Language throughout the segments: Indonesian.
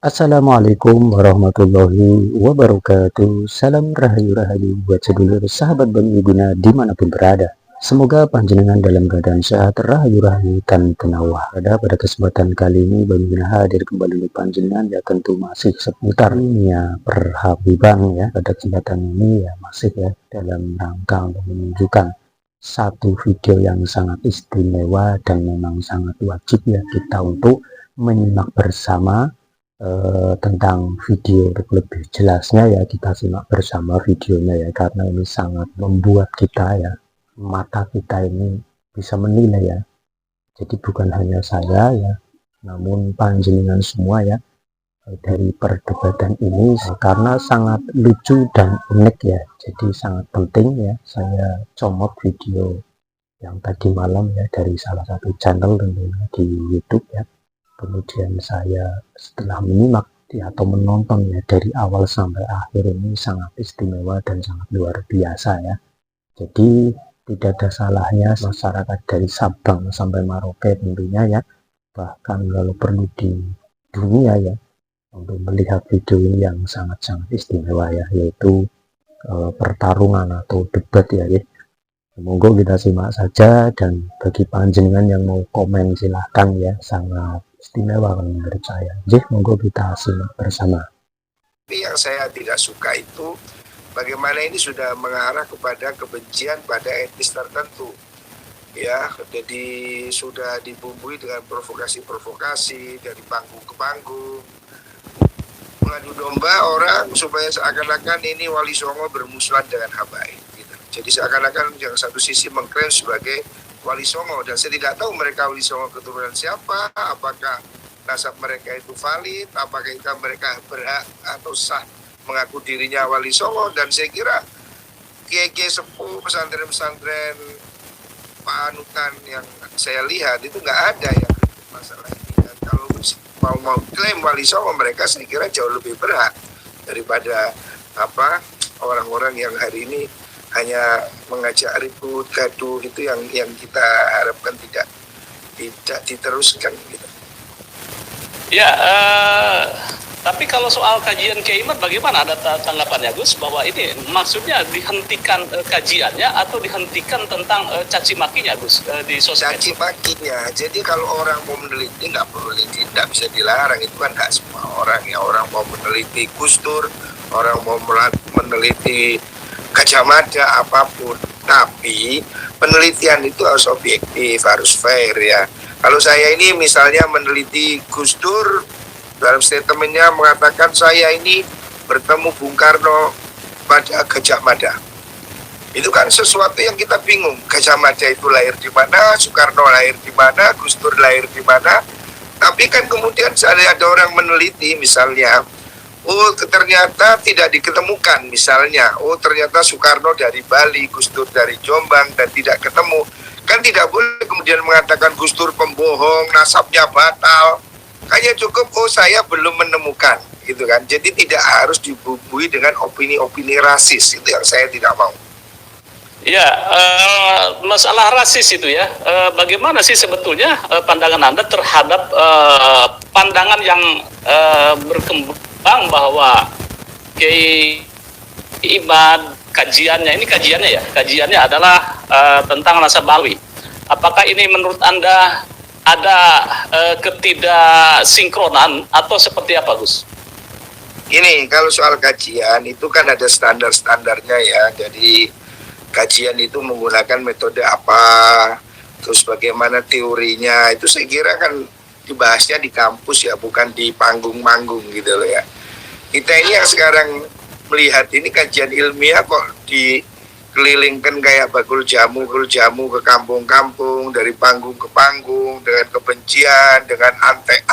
Assalamualaikum warahmatullahi wabarakatuh. Salam rahayu-rahayu buat sedulur sahabat Bani Guna dimanapun berada. Semoga panjenengan dalam keadaan sehat, rahayu-rahayu, dan tenawah. Pada kesempatan kali ini Bani Guna hadir kembali untuk panjenengan ya, tentu masih seputar ya perhabiban ya. Pada kesempatan ini ya masih ya dalam rangka untuk menunjukkan satu video yang sangat istimewa dan memang sangat wajib ya kita untuk menyimak bersama. Tentang video lebih jelasnya ya kita simak bersama videonya ya, karena ini sangat membuat kita ya, mata kita ini bisa menilai ya. Jadi bukan hanya saya ya, namun panjenengan semua ya, dari perdebatan ini karena sangat lucu dan unik ya. Jadi sangat penting ya saya comot video yang tadi malam ya dari salah satu channel tentunya di YouTube ya. Kemudian saya setelah menyimak atau menonton ya dari awal sampai akhir, ini sangat istimewa dan sangat luar biasa ya. Jadi tidak ada salahnya masyarakat dari Sabang sampai Merauke tentunya ya, bahkan kalau perlu di dunia ya, untuk melihat video ini yang sangat-sangat istimewa ya, yaitu pertarungan atau debat ya. Monggo kita simak saja, dan bagi panjenengan yang mau komen silahkan ya, sangat istimewa menurut saya. Jadi monggo kita simak bersama. Yang saya tidak suka itu bagaimana ini sudah mengarah kepada kebencian pada etnis tertentu. Ya, jadi sudah dibumbui dengan provokasi-provokasi dari panggung ke panggung. Mengadu domba orang supaya seakan-akan ini Wali Songo bermusuhan dengan Habaib. Jadi seakan-akan yang satu sisi mengklaim sebagai Wali Songo, dan saya tidak tahu mereka Wali Songo keturunan siapa, apakah nasab mereka itu valid, apakah mereka berhak atau sah mengaku dirinya Wali Songo. Dan saya kira kiai-kiai sepuh, pesantren-pesantren panutan yang saya lihat itu nggak ada yang masalah ini. Dan kalau mau klaim Wali Songo, mereka saya kira jauh lebih berhak daripada orang-orang yang hari ini hanya mengajak ribut, gaduh. Itu yang kita harapkan tidak diteruskan gitu. Ya, tapi kalau soal kajian Kiai Imad bagaimana ada tanggapannya Gus, bahwa ini maksudnya dihentikan kajiannya atau dihentikan tentang caci makinya Gus di sosmed? Caci makinya. Jadi kalau orang mau meneliti nggak perlu, tidak bisa dilarang, itu kan hak semua orang ya. Orang mau meneliti Gus Dur, orang mau meneliti Gajah Mada, apapun, tapi penelitian itu harus objektif, harus fair ya. Kalau saya ini misalnya meneliti Gus Dur, dalam statementnya mengatakan saya ini bertemu Bung Karno pada Gajah Mada. Itu kan sesuatu yang kita bingung. Gajah Mada itu lahir di mana, Soekarno lahir di mana, Gus Dur lahir di mana. Tapi kan kemudian ada orang meneliti misalnya, oh ternyata tidak diketemukan misalnya, oh ternyata Soekarno dari Bali, Gus Dur dari Jombang, dan tidak ketemu. Kan tidak boleh kemudian mengatakan Gus Dur pembohong, nasabnya batal. Hanya cukup, oh saya belum menemukan gitu kan. Jadi tidak harus dibumbui dengan opini-opini rasis, itu yang saya tidak mau. Ya, masalah rasis itu ya, bagaimana sih sebetulnya pandangan Anda terhadap pandangan yang berkembang bahwa Kiai Imad kajiannya adalah tentang Nasabawi. Apakah ini menurut Anda ada ketidaksinkronan atau seperti apa Gus? Ini kalau soal kajian itu kan ada standar-standarnya ya. Jadi kajian itu menggunakan metode apa, terus bagaimana teorinya, itu saya kira kan dibahasnya di kampus ya, bukan di panggung-panggung gitu loh ya. Kita ini yang sekarang melihat ini kajian ilmiah kok dikelilingkan kayak bakul jamu ke kampung-kampung, dari panggung ke panggung, dengan kebencian, dengan antek.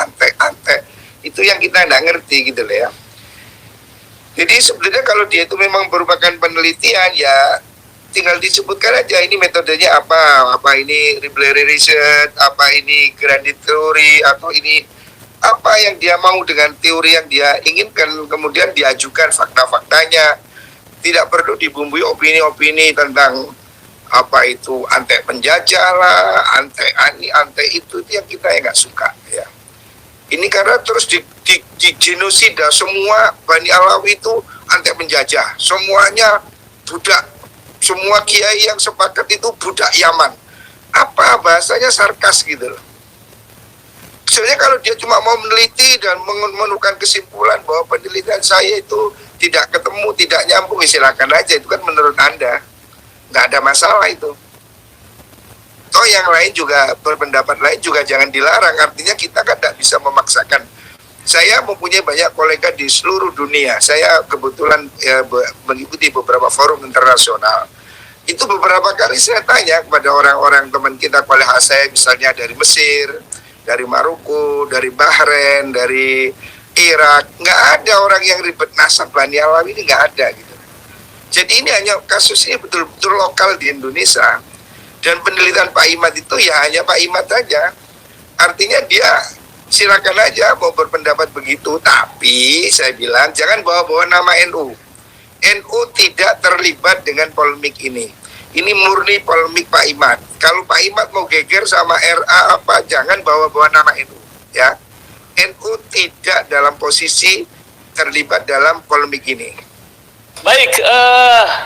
Itu yang kita nggak ngerti gitu loh ya. Jadi sebenarnya kalau dia itu memang merupakan penelitian ya, tinggal disebutkan aja ini metodenya apa ini Ribleri Research, apa ini Grandi Theory, atau ini apa yang dia mau dengan teori yang dia inginkan, kemudian diajukan fakta-faktanya. Tidak perlu dibumbui opini-opini tentang apa itu antek penjajah lah, antek itu yang kita nggak suka ya. Ini karena terus di genosida, semua Bani Alawi itu anti penjajah, semuanya budak, semua kiai yang sepakat itu budak Yaman. Apa bahasanya sarkas gitu loh. Sebenarnya kalau dia cuma mau meneliti dan menemukan kesimpulan bahwa penelitian saya itu tidak ketemu, tidak nyambung, silakan aja, itu kan menurut Anda, nggak ada masalah itu. Toh yang lain juga berpendapat lain juga jangan dilarang, artinya kita kan tidak bisa memaksakan. Saya mempunyai banyak kolega di seluruh dunia. Saya kebetulan mengikuti beberapa forum internasional. Itu beberapa kali saya tanya kepada orang-orang teman kita, kolega saya misalnya dari Mesir, dari Maroko, dari Bahrain, dari Irak, nggak ada orang yang ribet nasab Bani Alawi, ini nggak ada gitu. Jadi ini hanya kasus ini betul-betul lokal di Indonesia. Dan penelitian Pak Imad itu ya hanya Pak Imad saja. Artinya dia silakan aja mau berpendapat begitu, tapi saya bilang jangan bawa-bawa nama NU. NU tidak terlibat dengan polemik ini. Ini murni polemik Pak Imad. Kalau Pak Imad mau geger sama RA apa, jangan bawa-bawa nama NU, ya. NU tidak dalam posisi terlibat dalam polemik ini. Baik,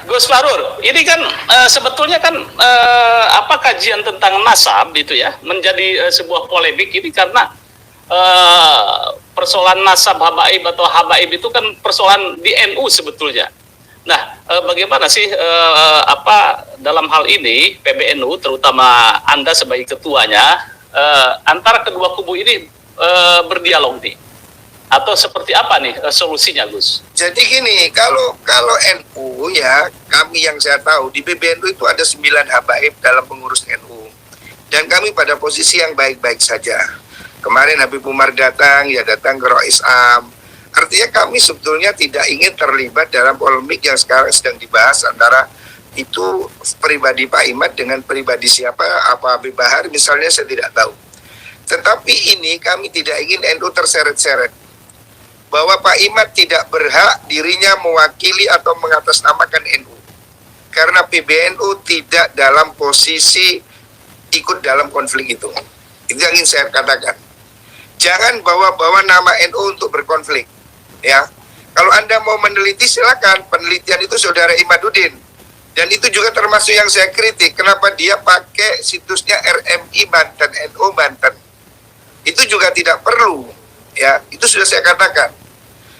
Gus Farur, ini kan sebetulnya kan kajian tentang nasab itu ya menjadi sebuah polemik ini karena persoalan nasab habaib atau habaib itu kan persoalan di NU sebetulnya. Nah, bagaimana sih dalam hal ini PBNU, terutama Anda sebagai ketuanya, antara kedua kubu ini berdialog nih? Atau seperti apa nih solusinya, Gus? Jadi gini, kalau NU ya, kami yang saya tahu di PBNU itu ada 9 habaib dalam pengurus NU. Dan kami pada posisi yang baik-baik saja. Kemarin Habib Umar datang ke Rois Am. Artinya kami sebetulnya tidak ingin terlibat dalam polemik yang sekarang sedang dibahas antara itu pribadi Pak Imad dengan pribadi siapa, apa Habib Bahar misalnya, saya tidak tahu. Tetapi ini kami tidak ingin NU terseret-seret. Bahwa Pak Imad tidak berhak dirinya mewakili atau mengatasnamakan NU. Karena PBNU tidak dalam posisi ikut dalam konflik itu. Itu yang ingin saya katakan. Jangan bawa-bawa nama NU untuk berkonflik. Ya, kalau Anda mau meneliti silakan, penelitian itu Saudara Imaduddin. Dan itu juga termasuk yang saya kritik. Kenapa dia pakai situsnya RMI Banten, NU Banten. Itu juga tidak perlu. Ya, itu sudah saya katakan.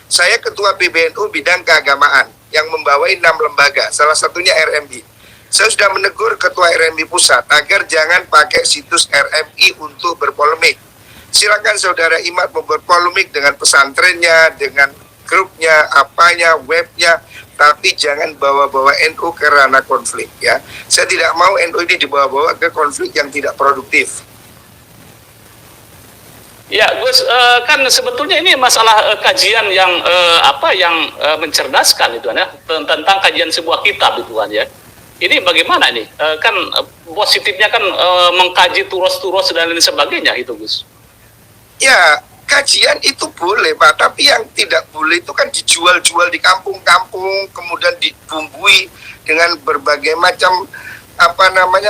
Saya ketua PBNU bidang keagamaan yang membawai 6 lembaga, salah satunya RMI. Saya sudah menegur ketua RMI pusat agar jangan pakai situs RMI untuk berpolemik. Silakan Saudara Imad mau berpolemik dengan pesantrennya, dengan grupnya, apanya, webnya, tapi jangan bawa-bawa NU ke ranah konflik. Ya, saya tidak mau NU ini dibawa-bawa ke konflik yang tidak produktif. Ya, Gus, kan sebetulnya ini masalah kajian yang mencerdaskan itu ya, tentang kajian sebuah kitab itu kan ya. Ini bagaimana nih? Kan positifnya kan mengkaji turos-turos dan lain sebagainya itu, Gus. Ya, kajian itu boleh, Pak, tapi yang tidak boleh itu kan dijual-jual di kampung-kampung, kemudian dibumbui dengan berbagai macam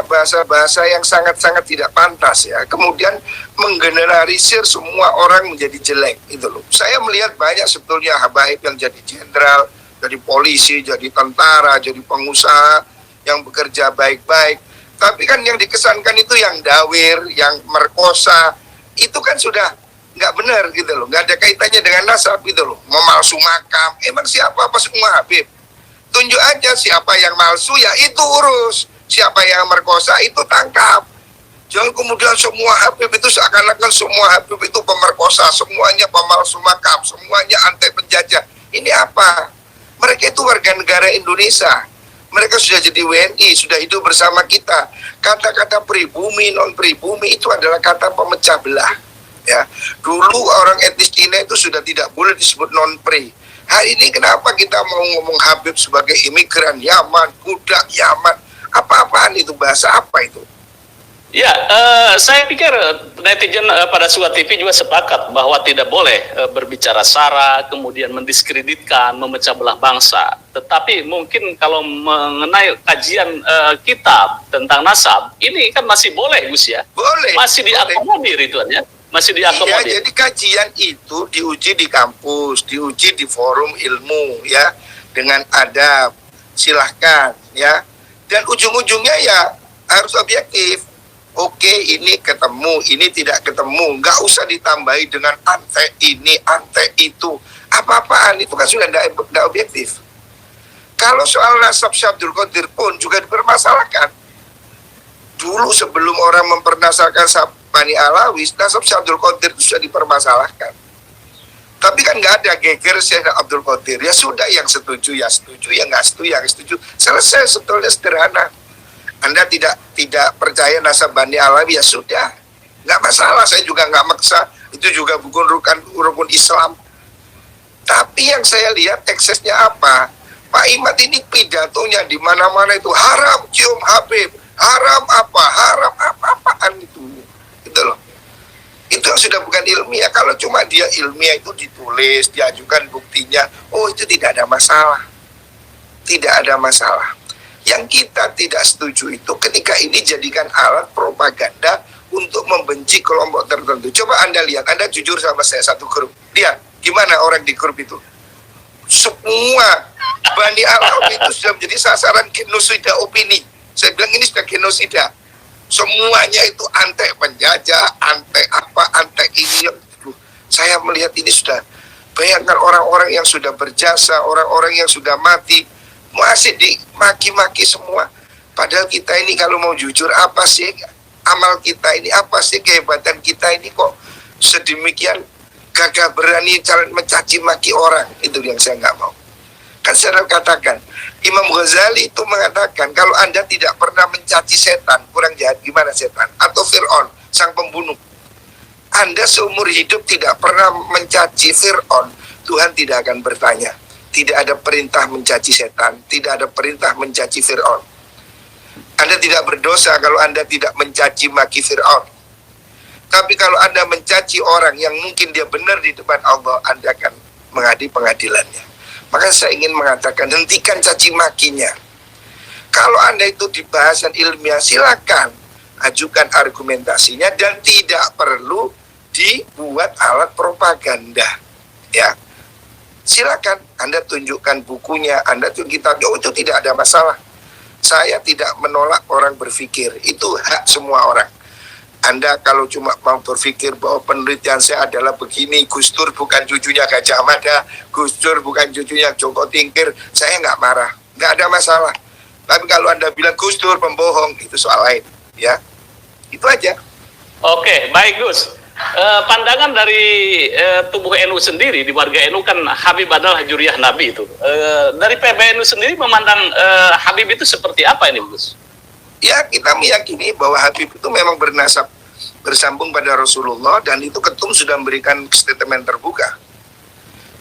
bahasa-bahasa yang sangat-sangat tidak pantas ya. Kemudian menggeneralisir semua orang menjadi jelek itu loh. Saya melihat banyak sebetulnya habaib yang jadi jenderal, jadi polisi, jadi tentara, jadi pengusaha yang bekerja baik-baik. Tapi kan yang dikesankan itu yang dawir, yang merkosa, itu kan sudah nggak benar gitu loh. Nggak ada kaitannya dengan nasab gitu loh. Memalsu makam, emang siapa apa semua habib? Tunjuk aja siapa yang malsu, ya itu urus. Siapa yang merkosa itu tangkap. Jangan kemudian semua Habib itu seakan-akan semua Habib itu pemerkosa, semuanya pemalsu makam, semuanya anti penjajah. Ini apa? Mereka itu warga negara Indonesia. Mereka sudah jadi WNI, sudah hidup bersama kita. Kata-kata pribumi, non pribumi itu adalah kata pemecah belah. Ya, dulu orang etnis Cina itu sudah tidak boleh disebut non pri. Hari ini kenapa kita mau ngomong Habib sebagai imigran Yaman, budak Yaman? Apa-apaan itu, bahasa apa itu? Ya, saya pikir netizen pada Suara TV juga sepakat bahwa tidak boleh berbicara sara, kemudian mendiskreditkan, memecah belah bangsa. Tetapi mungkin kalau mengenai kajian kitab tentang nasab, ini kan masih boleh, Gus ya? Boleh. Masih diakomodir itu ya? Masih Iya, diakomodir. jadi kajian itu diuji di kampus, diuji di forum ilmu, ya, dengan adab, silahkan, ya. Dan ujung-ujungnya ya harus objektif. Oke, ini ketemu, ini tidak ketemu, nggak usah ditambahi dengan ante ini, ante itu. Apa-apaan itu kan sudah tidak objektif. Kalau soal nasab Syekh Abdul Qadir pun juga dipermasalahkan. Dulu sebelum orang mempermasalahkan Bani Alawi, nasab Syekh Abdul Qadir itu sudah dipermasalahkan. Tapi kan nggak ada geger Syekh Abdul Qadir. Ya sudah, yang setuju ya setuju, yang nggak setuju ya nggak setuju. Selesai, sebetulnya sederhana. Anda tidak percaya nasab Bani Alawi, ya sudah, nggak masalah. Saya juga nggak maksa. Itu juga bukan rukun Islam. Tapi yang saya lihat eksesnya apa? Pak Imad ini pidatonya di mana-mana itu haram cium Habib, haram apa-apaan itu, gitu loh. Itu yang sudah bukan ilmiah. Kalau cuma dia ilmiah itu ditulis, diajukan buktinya, oh itu tidak ada masalah. Tidak ada masalah. Yang kita tidak setuju itu ketika ini jadikan alat propaganda untuk membenci kelompok tertentu. Coba Anda lihat, Anda jujur sama saya satu grup. Lihat, gimana orang di grup itu. Semua Bani Alawi itu sudah menjadi sasaran genosida opini. Saya bilang ini sudah genosida. Semuanya itu antek penjajah, antek apa, antek ini. Saya melihat ini sudah, bayangkan orang-orang yang sudah berjasa, orang-orang yang sudah mati, masih dimaki-maki semua. Padahal kita ini kalau mau jujur, apa sih amal kita ini, apa sih kehebatan kita ini kok sedemikian gagah berani mencaci maki orang. Itu yang saya nggak mau. Kan saya katakan, Imam Ghazali itu mengatakan, kalau Anda tidak pernah mencaci setan, kurang jahat gimana setan? Atau Fir'aun, sang pembunuh. Anda seumur hidup tidak pernah mencaci Fir'aun, Tuhan tidak akan bertanya. Tidak ada perintah mencaci setan, tidak ada perintah mencaci Fir'aun. Anda tidak berdosa kalau Anda tidak mencaci maki Fir'aun. Tapi kalau Anda mencaci orang yang mungkin dia benar di depan Allah, Anda akan menghadapi pengadilannya. Maka saya ingin mengatakan, hentikan caci makinya. Kalau Anda itu di bahasan ilmiah, silakan ajukan argumentasinya dan tidak perlu dibuat alat propaganda. Ya, silakan Anda tunjukkan bukunya, Anda tunjukkan kitab, oh itu tidak ada masalah. Saya tidak menolak orang berpikir, itu hak semua orang. Anda kalau cuma mau berpikir bahwa penelitian saya adalah begini, Gus Dur bukan cucunya Gajah Mada, Gus Dur bukan cucunya Joko Tingkir, saya nggak marah, nggak ada masalah. Tapi kalau Anda bilang Gus Dur pembohong, itu soal lain, ya. Itu aja. Oke, baik Gus. Pandangan dari tubuh NU sendiri, di warga NU kan Habib adalah juriah Nabi itu. Dari PBNU sendiri memandang Habib itu seperti apa ini Gus? Ya, kita meyakini bahwa Habib itu memang bersambung pada Rasulullah, dan itu ketum sudah memberikan statement terbuka.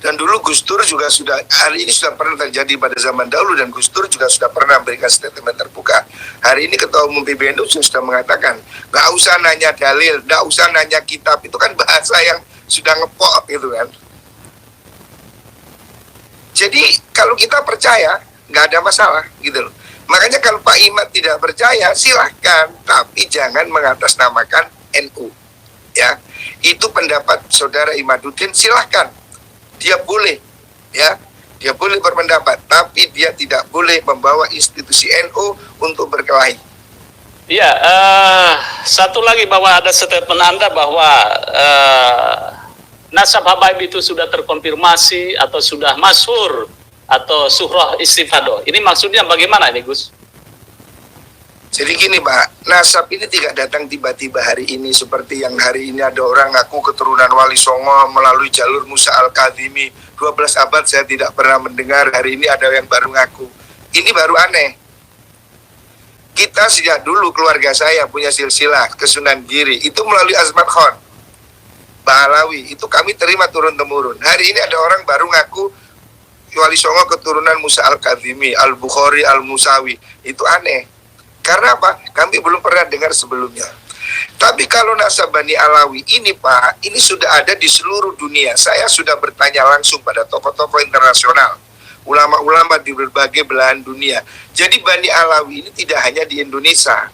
Dan dulu Gus Dur juga sudah, hari ini sudah pernah terjadi pada zaman dahulu, dan Gus Dur juga sudah pernah memberikan statement terbuka. Hari ini Ketua Umum PBNU sudah mengatakan, nggak usah nanya dalil, nggak usah nanya kitab, itu kan bahasa yang sudah ngepok gitu kan. Jadi kalau kita percaya, nggak ada masalah gitu loh. Makanya kalau Pak Imad tidak percaya, silahkan, tapi jangan mengatasnamakan NU. Ya, itu pendapat Saudara Imaduddin, silahkan, dia boleh, ya, dia boleh berpendapat, tapi dia tidak boleh membawa institusi NU untuk berkelahi. Iya, satu lagi bahwa ada statement Anda bahwa nasab Habib itu sudah terkonfirmasi atau sudah masyhur atau surah istifadah. Ini maksudnya bagaimana ini Gus? Jadi gini Pak, nasab ini tidak datang tiba-tiba hari ini, seperti yang hari ini ada orang ngaku keturunan Wali Songo melalui jalur Musa Al-Kadhimi. 12 abad saya tidak pernah mendengar, hari ini ada yang baru ngaku. Ini baru aneh. Kita sejak dulu keluarga saya punya silsilah ke Sunan Giri, itu melalui Azmat Khan Bahalawi, itu kami terima turun-temurun. Hari ini ada orang baru ngaku Wali Songo keturunan Musa Al-Kadhimi, Al-Bukhari, Al-Musawi. Itu aneh. Karena apa? Kami belum pernah dengar sebelumnya. Tapi kalau nasab Bani Alawi ini Pak, ini sudah ada di seluruh dunia. Saya sudah bertanya langsung pada tokoh-tokoh internasional, ulama-ulama di berbagai belahan dunia. Jadi Bani Alawi ini tidak hanya di Indonesia.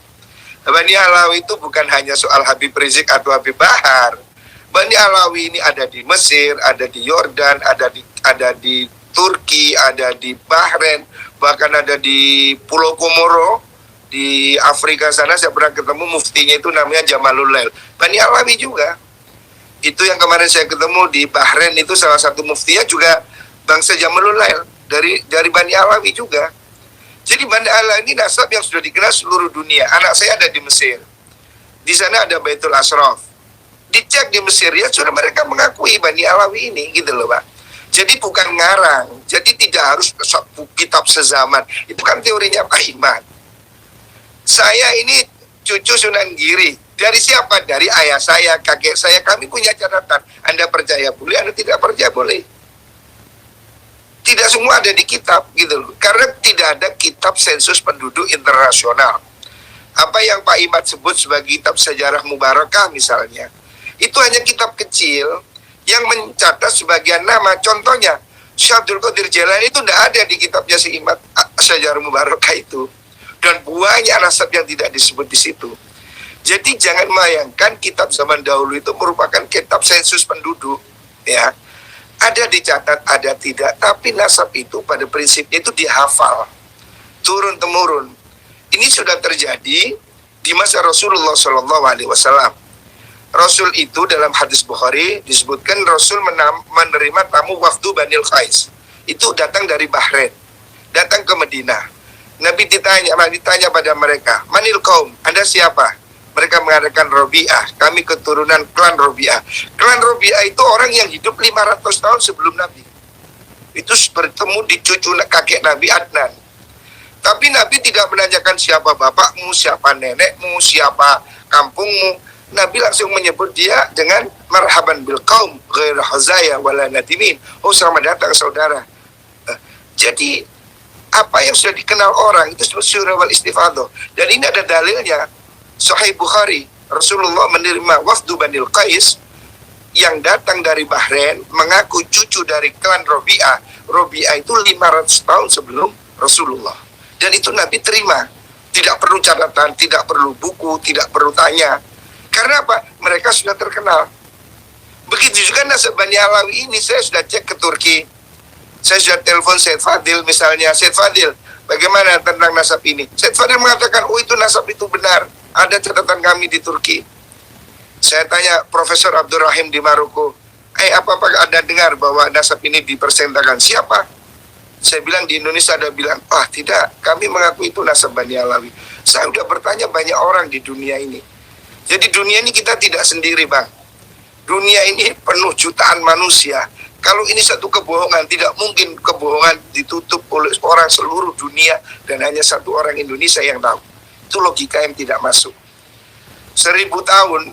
Bani Alawi itu bukan hanya soal Habib Rizik atau Habib Bahar. Bani Alawi ini ada di Mesir, ada di Yordan, ada di Turki, ada di Bahrain, bahkan ada di Pulau Komoro di Afrika sana. Saya pernah ketemu muftinya itu namanya Jamalul Lail, Bani Alawi juga. Itu yang kemarin saya ketemu di Bahrain itu salah satu muftinya juga bangsa Jamalul Lail, dari Bani Alawi juga. Jadi Bani Alawi ini nasab yang sudah dikenal seluruh dunia. Anak saya ada di Mesir, di sana ada Baitul Ashraf. Dicek di Mesir ya sudah mereka mengakui Bani Alawi ini, gitu loh Pak. Jadi bukan ngarang, jadi tidak harus kitab sezaman. Itu kan teorinya Pak Imad. Saya ini cucu Sunan Giri. Dari siapa? Dari ayah saya, kakek saya. Kami punya catatan. Anda percaya boleh, Anda tidak percaya boleh. Tidak semua ada di kitab, gitu loh. Karena tidak ada kitab sensus penduduk internasional. Apa yang Pak Imad sebut sebagai kitab sejarah Mubarakah misalnya, itu hanya kitab kecil yang mencatat sebagian nama. Contohnya, Syekh Abdul Qadir Jailani itu tidak ada di kitabnya si Imad sejarah Mubarakah itu. Dan banyak nasab yang tidak disebut di situ. Jadi jangan bayangkan kitab zaman dahulu itu merupakan kitab sensus penduduk, ya. Ada dicatat, ada tidak, tapi nasab itu pada prinsipnya itu dihafal turun temurun. Ini sudah terjadi di masa Rasulullah SAW. Rasul itu dalam hadis Bukhari disebutkan Rasul menerima tamu wafdu Banil Qais. Itu datang dari Bahrain, datang ke Madinah. Nabi ditanya pada mereka, Manil kaum, Anda siapa? Mereka mengatakan Robi'ah, kami keturunan klan Robi'ah. Klan Robi'ah itu orang yang hidup 500 tahun sebelum Nabi. Itu bertemu di cucu kakek Nabi Adnan. Tapi Nabi tidak menanyakan siapa bapakmu, siapa nenekmu, siapa kampungmu. Nabi langsung menyebut dia dengan marhaban bil qaum ghair hazaya wala nadimin. Oh, selamat datang saudara. Jadi apa yang sudah dikenal orang itu disebut syura wal istifadah. Dan ini ada dalilnya. Sahih Bukhari, Rasulullah menerima wafdu Banil Qais yang datang dari Bahrain, mengaku cucu dari klan Robi'ah. Robi'ah itu 500 tahun sebelum Rasulullah. Dan itu Nabi terima. Tidak perlu catatan, tidak perlu buku, tidak perlu tanya. Karena apa? Mereka sudah terkenal. Begitu juga nasab Bani Alawi ini, saya sudah cek ke Turki. Saya sudah telepon Syed Fadil misalnya. Syed Fadil, bagaimana tentang nasab ini? Syed Fadil mengatakan, oh itu nasab itu benar. Ada catatan kami di Turki. Saya tanya Profesor Abdurrahim di Maroko, apakah Anda dengar bahwa nasab ini dipersentakan? Siapa? Saya bilang di Indonesia ada bilang, tidak, kami mengakui itu nasab Bani Alawi. Saya udah bertanya banyak orang di dunia ini. Jadi dunia ini kita tidak sendiri, Bang. Dunia ini penuh jutaan manusia. Kalau ini satu kebohongan, tidak mungkin kebohongan ditutup oleh orang seluruh dunia dan hanya satu orang Indonesia yang tahu. Itu logika yang tidak masuk. 1000 tahun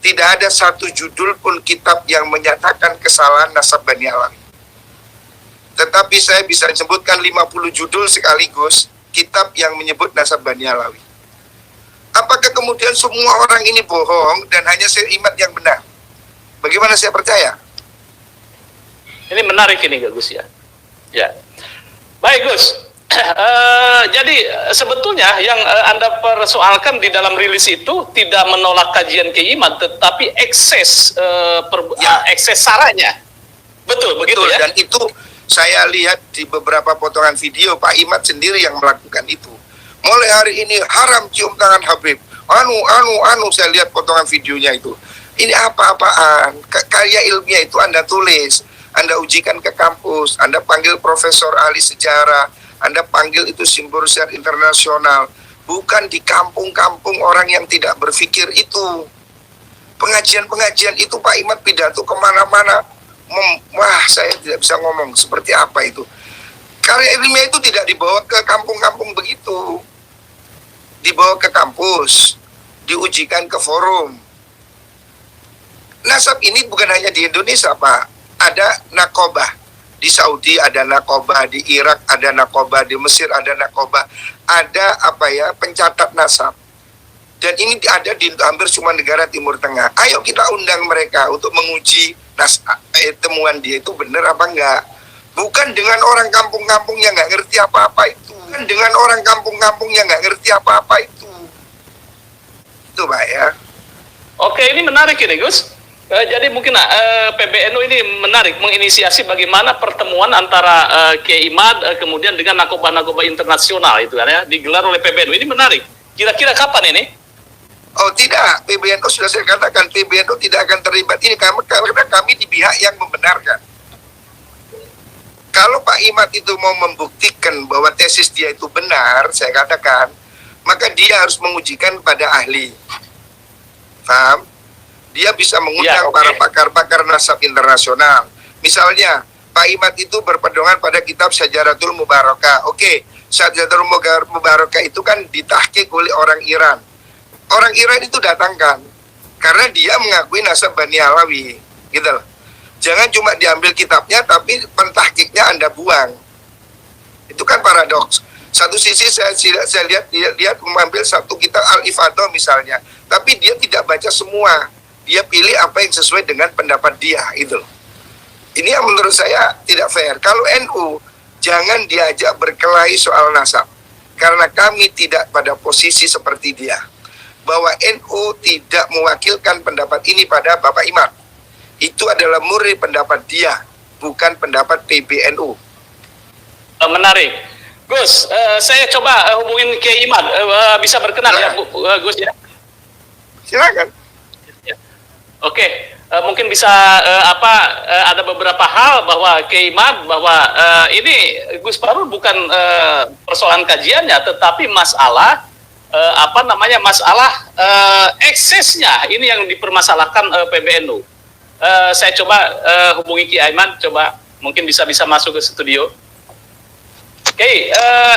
tidak ada satu judul pun kitab yang menyatakan kesalahan nasab Bani Alawi. Tetapi saya bisa sebutkan 50 judul sekaligus kitab yang menyebut nasab Bani Alawi. Apakah kemudian semua orang ini bohong dan hanya Syekh Imad yang benar? Bagaimana saya percaya? Ini menarik ini Gus ya. Ya. Baik Gus. Jadi sebetulnya yang Anda persoalkan di dalam rilis itu tidak menolak kajian Kiai Imad, tetapi ekses ekses saranya. Betul, begitu ya. Dan itu saya lihat di beberapa potongan video Pak Imad sendiri yang melakukan itu. Mulai hari ini haram cium tangan Habib. Anu saya lihat potongan videonya itu. Ini apa-apaan? Karya ilmiah itu Anda tulis, Anda ujikan ke kampus, Anda panggil profesor ahli sejarah, Anda panggil itu simposium internasional, bukan di kampung-kampung orang yang tidak berpikir itu. Pengajian-pengajian itu Pak Imad pidato kemana-mana. Wah, saya tidak bisa ngomong seperti apa itu. Karya ilmiah itu tidak dibawa ke kampung-kampung begitu. Dibawa ke kampus, diujikan ke forum. Nasab ini bukan hanya di Indonesia, Pak. Ada nakobah. Di Saudi ada nakobah, di Irak ada nakobah, di Mesir ada nakobah, ada pencatat nasab. Dan ini ada di hampir semua negara Timur Tengah. Ayo kita undang mereka untuk menguji temuan dia itu benar apa enggak. Bukan dengan orang kampung-kampung yang nggak ngerti apa-apa itu. Bukan dengan orang kampung-kampung yang nggak ngerti apa-apa itu. Itu Pak ya. Oke, ini menarik ini Gus. Jadi mungkin PBNU ini menarik menginisiasi bagaimana pertemuan antara Kiai Imad kemudian dengan narkoba-narkoba internasional itu kan ya digelar oleh PBNU. Ini menarik. Kira-kira kapan ini? Oh tidak, PBNU sudah saya katakan PBNU tidak akan terlibat ini karena kami di pihak yang membenarkan. Kalau Pak Imad itu mau membuktikan bahwa tesis dia itu benar, saya katakan, maka dia harus mengujikan pada ahli. Paham? Dia bisa mengundang para pakar-pakar nasab internasional. Misalnya, Pak Imad itu berpedoman pada kitab Syajaratul Mubarakah. Oke, Syajaratul Mubarakah itu kan ditahqiq oleh orang Iran. Orang Iran itu datangkan karena dia mengakui nasab Bani Alawi, gitu loh. Jangan cuma diambil kitabnya tapi pentahqiqnya Anda buang. Itu kan paradoks. Satu sisi saya lihat mengambil satu kitab Al-Ifadah misalnya, tapi dia tidak baca semua. Dia pilih apa yang sesuai dengan pendapat dia, itu loh. Ini yang menurut saya tidak fair. Kalau NU jangan diajak berkelahi soal nasab, karena kami tidak pada posisi seperti dia. Bahwa NU tidak mewakilkan pendapat ini pada Bapak Imad. Itu adalah murni pendapat dia, bukan pendapat PBNU. Menarik. Gus, saya coba hubungin Kiai Imad. Bisa berkenan ya, Gus ya? Silakan. Oke, mungkin bisa ada beberapa hal bahwa Kiai Imad bahwa ini Gus Bahrul bukan persoalan kajiannya, tetapi masalah masalah eksesnya ini yang dipermasalahkan PBNU. Saya coba hubungi Kiai Imad, coba mungkin bisa masuk ke studio. Oke,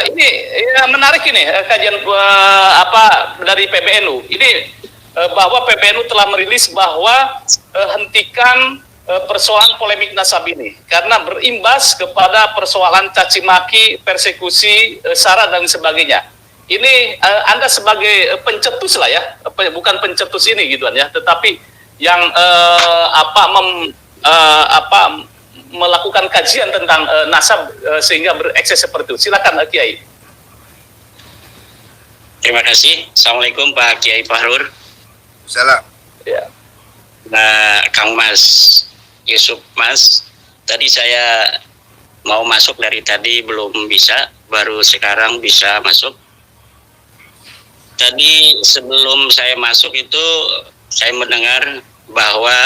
ini ya menarik ini kajian dari PBNU. Ini bahwa PBNU telah merilis bahwa hentikan persoalan polemik nasab ini karena berimbas kepada persoalan caci maki, persekusi, sara dan sebagainya. Ini Anda sebagai pencetus lah ya, bukan pencetus ini gitu kan ya, tetapi yang melakukan kajian tentang nasab sehingga berekses seperti itu. Silakan Kiai. Terima kasih. Assalamualaikum Pak Kiai Fahrur. Salam. Ya. Nah, Kang Mas Yusuf Mas, tadi saya mau masuk dari tadi belum bisa, baru sekarang bisa masuk. Tadi sebelum saya masuk itu saya mendengar bahwa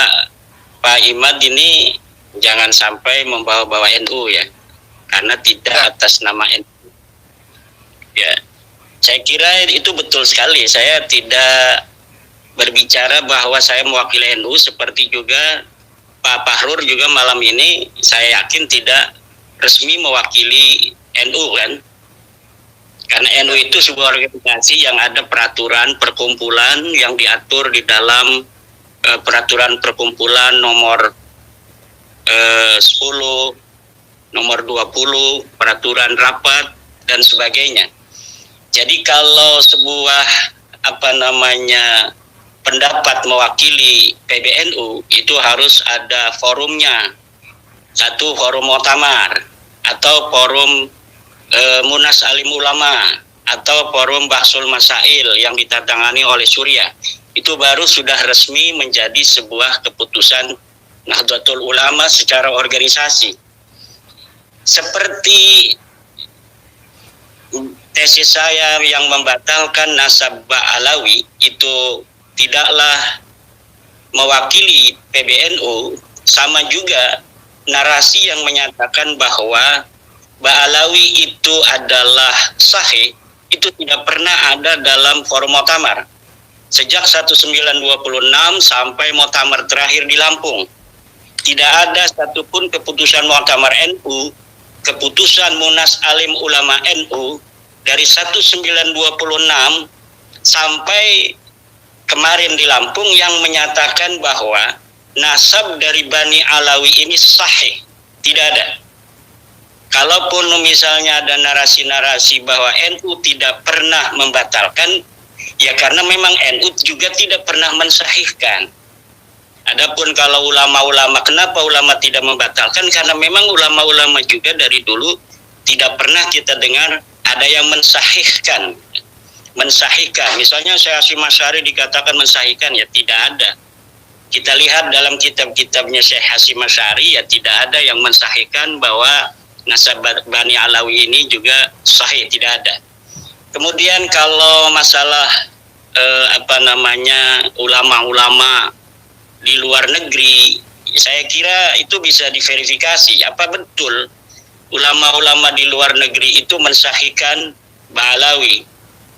Pak Imad ini jangan sampai membawa-bawa NU ya, karena tidak atas nama NU. Ya, saya kira itu betul sekali. Saya tidak berbicara bahwa saya mewakili NU, seperti juga Pak Fahrur juga malam ini saya yakin tidak resmi mewakili NU kan, karena NU itu sebuah organisasi yang ada peraturan perkumpulan yang diatur di dalam peraturan perkumpulan nomor 10, nomor 20, peraturan rapat dan sebagainya. Jadi kalau sebuah pendapat mewakili PBNU itu harus ada forumnya, satu forum muktamar atau forum Munas Alim Ulama atau forum Bahsul Masail yang ditandatangani oleh Surya. Itu baru sudah resmi menjadi sebuah keputusan Nahdlatul Ulama secara organisasi. Seperti tesis saya yang membatalkan nasab Ba'alawi itu tidaklah mewakili PBNU, sama juga narasi yang menyatakan bahwa Ba'alawi itu adalah sahih, itu tidak pernah ada dalam forum muktamar. Sejak 1926 sampai muktamar terakhir di Lampung, tidak ada satupun keputusan muktamar NU, keputusan Munas Alim Ulama NU dari 1926 sampai kemarin di Lampung yang menyatakan bahwa nasab dari Bani Alawi ini sahih. Tidak ada. Kalaupun misalnya ada narasi-narasi bahwa NU tidak pernah membatalkan, ya karena memang NU juga tidak pernah mensahihkan. Adapun kalau ulama-ulama, kenapa ulama tidak membatalkan? Karena memang ulama-ulama juga dari dulu tidak pernah kita dengar ada yang mensahihkan. Mensahihkan, misalnya Syekh Hasyim Asy'ari dikatakan mensahihkan, ya tidak ada. Kita lihat dalam kitab-kitabnya Syekh Hasyim Asy'ari ya tidak ada yang mensahihkan bahwa nasab Bani Alawi ini juga sahih, tidak ada. Kemudian kalau masalah ulama-ulama di luar negeri, saya kira itu bisa diverifikasi apa betul ulama-ulama di luar negeri itu mensahihkan Ba'alawi.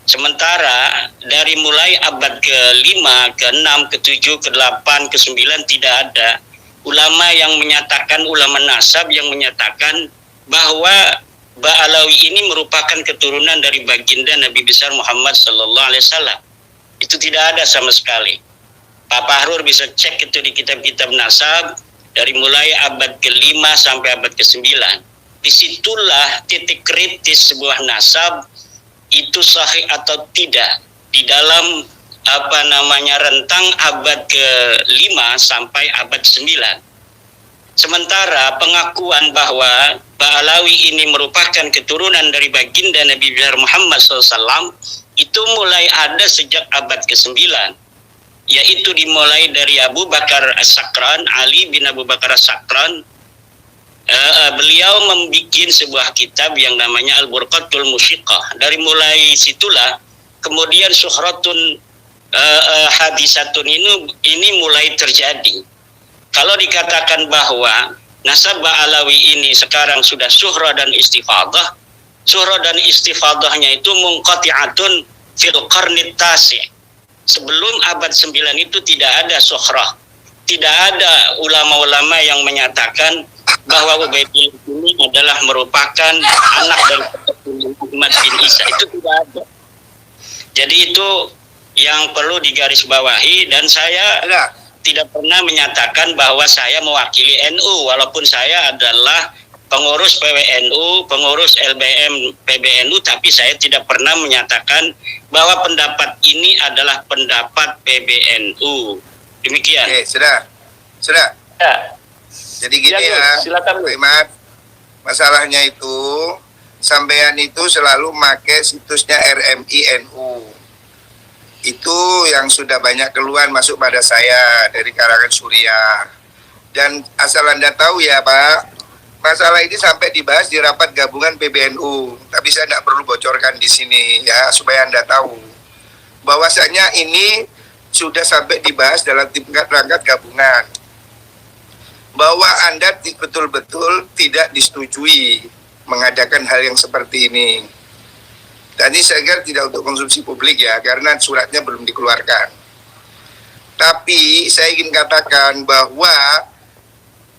Sementara dari mulai abad ke-5, ke-6, ke-7, ke-8, ke-9 tidak ada ulama yang menyatakan, ulama nasab yang menyatakan bahwa Ba'alawi ini merupakan keturunan dari baginda Nabi besar Muhammad sallallahu alaihi wasallam. Itu tidak ada sama sekali. Pak Fahrur bisa cek itu di kitab-kitab nasab dari mulai abad ke-5 sampai abad ke-9. Disitulah titik kritis sebuah nasab itu sahih atau tidak di dalam rentang abad ke-5 sampai abad ke-9. Sementara pengakuan bahwa Ba'alawi ini merupakan keturunan dari baginda Nabi besar Muhammad SAW itu mulai ada sejak abad ke-9, yaitu dimulai dari Abu Bakar As-Sakran, Ali bin Abu Bakar As-Sakran. Beliau membuat sebuah kitab yang namanya Al-Burqatul Musyiqah. Dari mulai situlah kemudian Syuhratun Hadisatun ini mulai terjadi. Kalau dikatakan bahwa nasab Ba'alawi ini sekarang sudah syuhrah dan istifadah, syuhrah dan istifadahnya itu munqati'atun fil qarnit tasi'. Sebelum abad 9 itu tidak ada syuhrah. Tidak ada ulama-ulama yang menyatakan bahwa Ubaidillah ini adalah merupakan anak dari Muhammad bin Isa. Itu tidak ada. Jadi itu yang perlu digarisbawahi, dan saya tidak pernah menyatakan bahwa saya mewakili NU, walaupun saya adalah pengurus PWNU, pengurus LBM PBNU, tapi saya tidak pernah menyatakan bahwa pendapat ini adalah pendapat PBNU. Demikian. Oke, sudah. Ya. Jadi gini ya, silakan. Pak Imad, masalahnya itu sampean itu selalu pakai situsnya RMI NU. Itu yang sudah banyak keluhan masuk pada saya dari kalangan Suriah. Dan asal Anda tahu ya Pak, masalah ini sampai dibahas di rapat gabungan PBNU. Tapi saya tidak perlu bocorkan di sini ya, supaya Anda tahu bahwasanya ini sudah sampai dibahas dalam tingkat rangkat gabungan. Bahwa Anda betul-betul tidak disetujui mengadakan hal yang seperti ini. Dan ini saya kira tidak untuk konsumsi publik ya, karena suratnya belum dikeluarkan. Tapi saya ingin katakan bahwa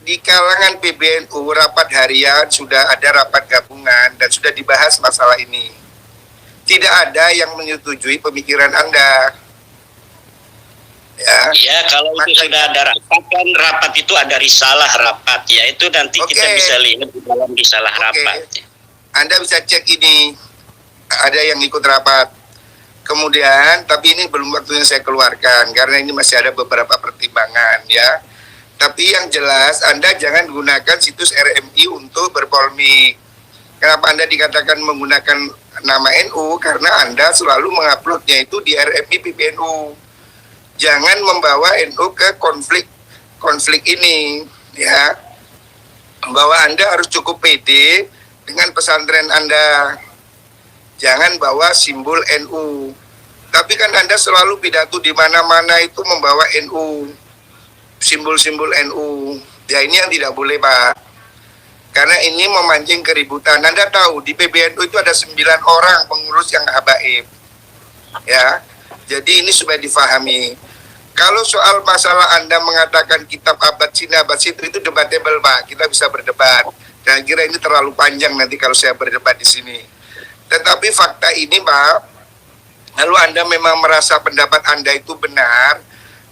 di kalangan PBNU rapat harian sudah ada rapat gabungan dan sudah dibahas masalah ini. Tidak ada yang menyetujui pemikiran Anda. Ya, kalau itu sudah ada rapat, kan rapat itu ada risalah rapat ya, itu nanti kita bisa lihat di dalam risalah rapat. Anda bisa cek ini, ada yang ikut rapat. Kemudian, tapi ini belum waktunya saya keluarkan karena ini masih ada beberapa pertimbangan ya. Tapi yang jelas Anda jangan gunakan situs RMI untuk berpolemik. Kenapa Anda dikatakan menggunakan nama NU? Karena Anda selalu menguploadnya itu di RMI PBNU. Jangan membawa NU ke konflik ini ya. Bahwa Anda harus cukup pede dengan pesantren Anda. Jangan bawa simbol NU. Tapi kan Anda selalu pidato di mana-mana itu membawa NU, simbol-simbol NU. Ya ini yang tidak boleh Pak. Karena ini memancing keributan. Anda tahu di PBNU itu ada 9 orang pengurus yang habaib. Ya. Jadi ini supaya difahami. Kalau soal masalah Anda mengatakan kitab abad Sina, abad Sitri itu debatable Pak. Kita bisa berdebat. Dan kira ini terlalu panjang nanti kalau saya berdebat di sini. Tetapi fakta ini Pak, lalu Anda memang merasa pendapat Anda itu benar,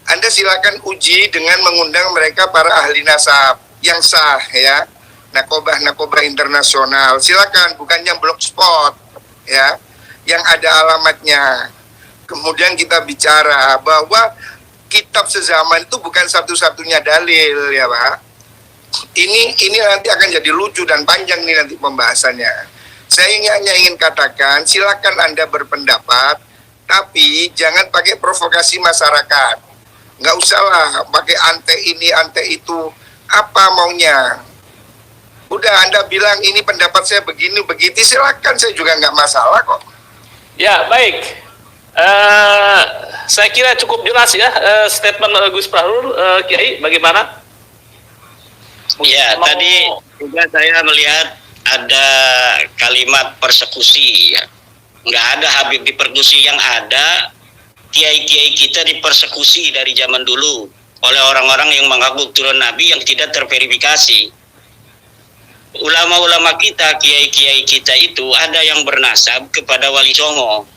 Anda silakan uji dengan mengundang mereka para ahli nasab yang sah ya, nakobah internasional. Silakan, bukan yang blogspot ya, yang ada alamatnya. Kemudian kita bicara bahwa kitab sezaman itu bukan satu-satunya dalil ya Pak. Ini nanti akan jadi lucu dan panjang nih nanti pembahasannya. Saya hanya ingin katakan, silakan Anda berpendapat, tapi jangan pakai provokasi masyarakat. Nggak usah lah pakai ante ini, ante itu. Apa maunya? Udah Anda bilang ini pendapat saya begini, begitu, silakan, saya juga nggak masalah kok. Ya, baik. Saya kira cukup jelas ya statement Gus Prahrul. Kiai, bagaimana? Ya, tadi juga saya melihat ada kalimat persekusi ya. Nggak ada Habib dipersekusi, yang ada kiai-kiai kita dipersekusi dari zaman dulu oleh orang-orang yang mengaku turun Nabi yang tidak terverifikasi. Ulama-ulama kita, kiai-kiai kita itu ada yang bernasab kepada Wali Songo.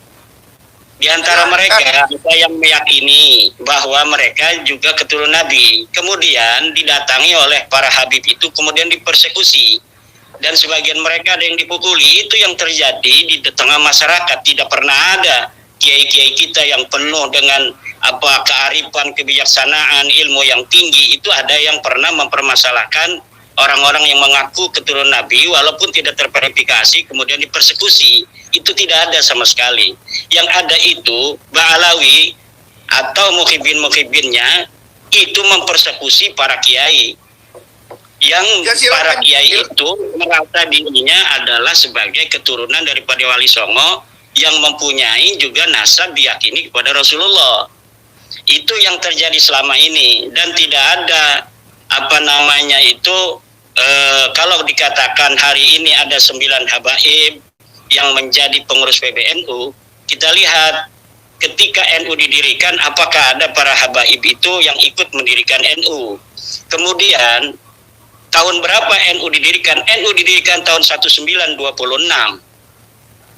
Di antara mereka ada yang meyakini bahwa mereka juga keturunan Nabi. Kemudian didatangi oleh para Habib itu, kemudian dipersekusi. Dan sebagian mereka ada yang dipukuli. Itu yang terjadi di tengah masyarakat. Tidak pernah ada kiai-kiai kita yang penuh dengan kearifan, kebijaksanaan, ilmu yang tinggi. Itu ada yang pernah mempermasalahkan orang-orang yang mengaku keturunan Nabi walaupun tidak terverifikasi kemudian dipersekusi. Itu tidak ada sama sekali. Yang ada itu Ba'alawi atau mukhibin-mukhibinnya itu mempersekusi para kiai. Yang para kiai itu merasa dirinya adalah sebagai keturunan daripada Wali Songo yang mempunyai juga nasab diyakini kepada Rasulullah. Itu yang terjadi selama ini, dan tidak ada kalau dikatakan hari ini ada 9 habaib yang menjadi pengurus PBNU, kita lihat ketika NU didirikan, apakah ada para habaib itu yang ikut mendirikan NU. Kemudian tahun berapa NU didirikan? NU didirikan tahun 1926. 2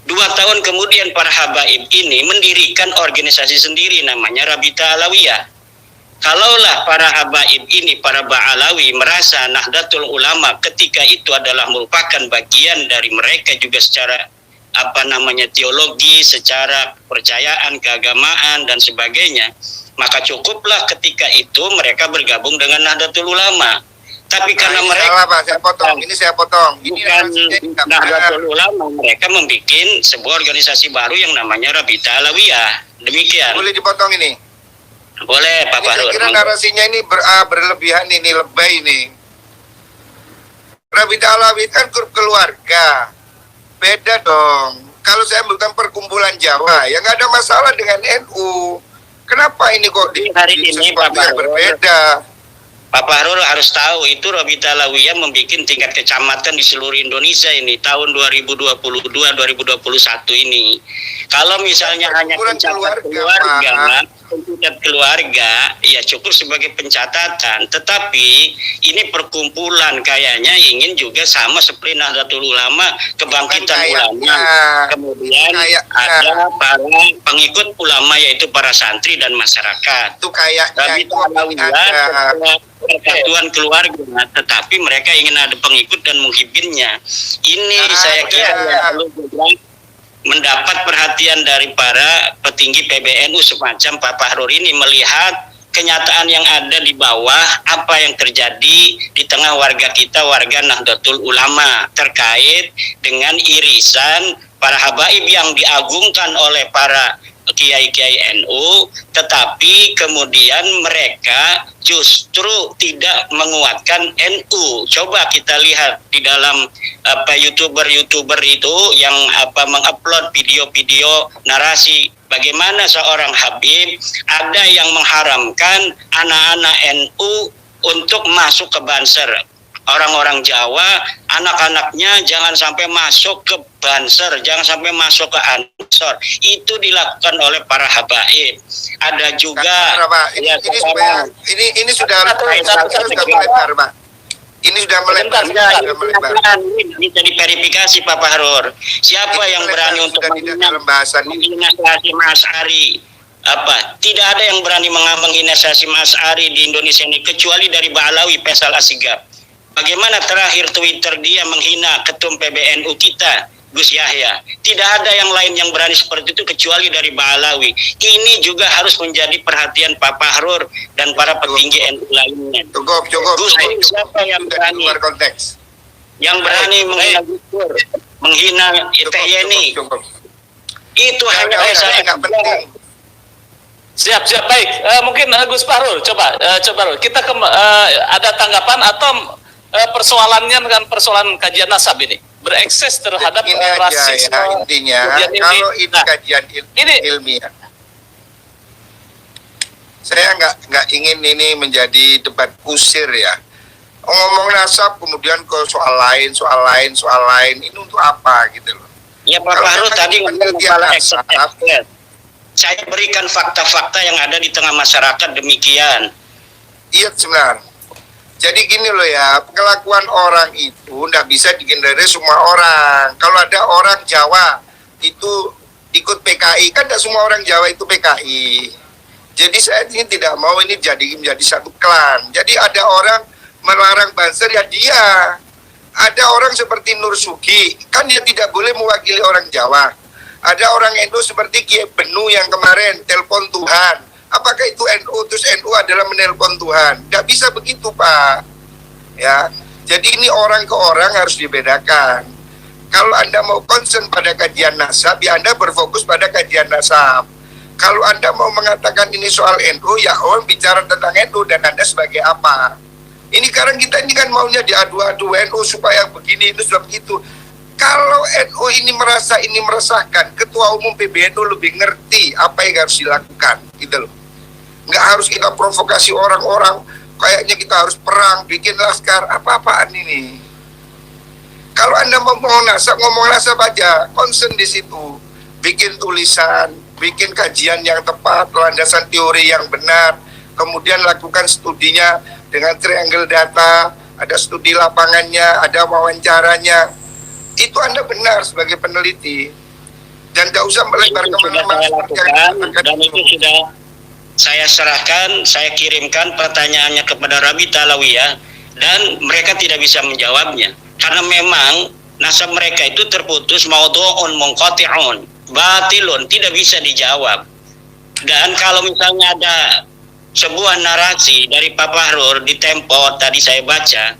tahun kemudian para habaib ini mendirikan organisasi sendiri namanya Rabita Alawiyah. Kalaulah para habaib ini, para Ba'alawi merasa Nahdlatul Ulama ketika itu adalah merupakan bagian dari mereka juga secara teologi, secara kepercayaan, keagamaan dan sebagainya, maka cukuplah ketika itu mereka bergabung dengan Nahdlatul Ulama. Tapi karena mereka salah, Pak, saya potong. Ini Nahdlatul Ulama, mereka membuat sebuah organisasi baru yang namanya Rabita Alawiyah. Demikian. Boleh dipotong ini? Boleh, Pak Fahrul. Saya kira narasinya ini berlebihan, ini lebay ini. Rabita Alawiyah kan grup keluarga. Beda dong. Kalau saya bukan perkumpulan Jawa, ya nggak ada masalah dengan NU. Kenapa ini kok hari ini Pak Fahrul berbeda? Pak Fahrul harus tahu itu Rabita Alawiyah membuat tingkat kecamatan di seluruh Indonesia ini tahun 2022-2021 ini. Kalau misalnya hanya pencatat keluarga, ya cukup sebagai pencatatan. Tetapi ini perkumpulan kayaknya ingin juga sama seperti Nahdlatul Ulama, kebangkitan ulama. Kemudian ada para pengikut ulama yaitu para santri dan masyarakat. Itu kayaknya itu persatuan keluarga, tetapi mereka ingin ada pengikut dan muhibinnya. Ini saya kira perlu mendapat perhatian dari para petinggi PBNU semacam Pak Fahrul ini, melihat kenyataan yang ada di bawah, apa yang terjadi di tengah warga kita, warga Nahdlatul Ulama, terkait dengan irisan para habaib yang diagungkan oleh para kiai-kiai NU, tetapi kemudian mereka justru tidak menguatkan NU. Coba kita lihat di dalam YouTuber itu yang mengupload video-video narasi bagaimana seorang Habib ada yang mengharamkan anak-anak NU untuk masuk ke Banser. Orang-orang Jawa, anak-anaknya jangan sampai masuk ke Banser, jangan sampai masuk ke Ansor. Itu dilakukan oleh para habaib. Ada juga ini sudah melebar, Pak. Ini sudah melebar. Ini jadi verifikasi Pak Fahrul. Siapa yang berani untuk menghina Mas Ari? Tidak ada yang berani menghina Mas Ari di Indonesia ini kecuali dari Ba'alawi Faisal Assigaf. Bagaimana terakhir Twitter dia menghina ketum PBNU kita, Gus Yahya. Tidak ada yang lain yang berani seperti itu kecuali dari Ba'alawi. Ini juga harus menjadi perhatian Pak Fahrul dan para petinggi NU lainnya. Cukup. Gus, siapa yang berani? Yang berani menghina Gus Dur, menghina Teh Yeni. Itu hanya saya. Siap, baik. Mungkin Gus Bahrul, coba Rul. Kita ada tanggapan atau persoalannya dengan persoalan kajian nasab ini berekses terhadap ini aja rasisme. ya, intinya kalau ini kajian ilmiah, saya nggak ingin ini menjadi debat kusir ya. Ngomong nasab kemudian ke soal lain, ini untuk apa gitu loh. Ya Pak Bahrul tadi ngomong nasab. Saya berikan fakta-fakta yang ada di tengah masyarakat demikian. Iya sebenarnya. Jadi gini loh ya, kelakuan orang itu nggak bisa dihindari semua orang. Kalau ada orang Jawa itu ikut PKI, kan tidak semua orang Jawa itu PKI. Jadi saya ini tidak mau ini menjadi satu klan. Jadi ada orang melarang banser ya dia. Ada orang seperti Nur Sugi, kan dia tidak boleh mewakili orang Jawa. Ada orang NU seperti Kiai Benu yang kemarin telepon Tuhan. Apakah itu NU? Terus NU adalah menelpon Tuhan? Tidak bisa begitu Pak. Ya, jadi ini orang ke orang harus dibedakan. Kalau Anda mau concern pada kajian nasab, ya Anda berfokus pada kajian nasab. Kalau Anda mau mengatakan ini soal NU, ya orang bicara tentang NU dan Anda sebagai apa? Ini sekarang kita ini kan maunya diadu-adu NU supaya begini, itu sudah begitu. Kalau NU ini merasa ini meresahkan, Ketua Umum PBNU lebih ngerti apa yang harus dilakukan, gitu loh. Nggak harus kita provokasi orang-orang, kayaknya kita harus perang, bikin laskar, apa-apaan ini. Kalau Anda mau ngomong nasab aja, concern di situ. Bikin tulisan, bikin kajian yang tepat, landasan teori yang benar, kemudian lakukan studinya dengan triangle data, ada studi lapangannya, ada wawancaranya. Itu Anda benar sebagai peneliti. Dan nggak usah melebar kemana-mana. Dan itu sudah saya serahkan, saya kirimkan pertanyaannya kepada Rabita Alawiyah dan mereka tidak bisa menjawabnya. Karena memang nasab mereka itu terputus maudhu'un munqati'un, batilun, tidak bisa dijawab. Dan kalau misalnya ada sebuah narasi dari Pak Bahrul di Tempo tadi saya baca,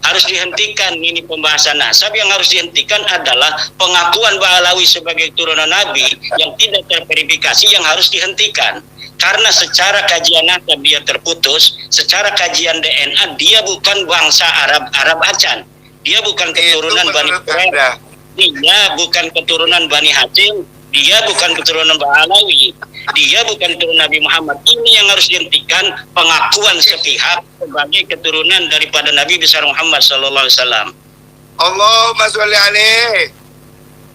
harus dihentikan ini pembahasan nasab. Yang harus dihentikan adalah pengakuan Ba'alawi sebagai turunan Nabi yang tidak terverifikasi, yang harus dihentikan. Karena secara kajian nasab dia terputus, secara kajian DNA dia bukan bangsa Arab Acan, dia bukan keturunan Bani Quraisy, dia bukan keturunan Bani Hashim, dia bukan keturunan Ba'alawi, dia bukan keturunan Nabi Muhammad. Ini yang harus dihentikan, pengakuan sepihak sebagai keturunan daripada Nabi besar Muhammad sallallahu alaihi wasallam. Allahumma sholli alaihi.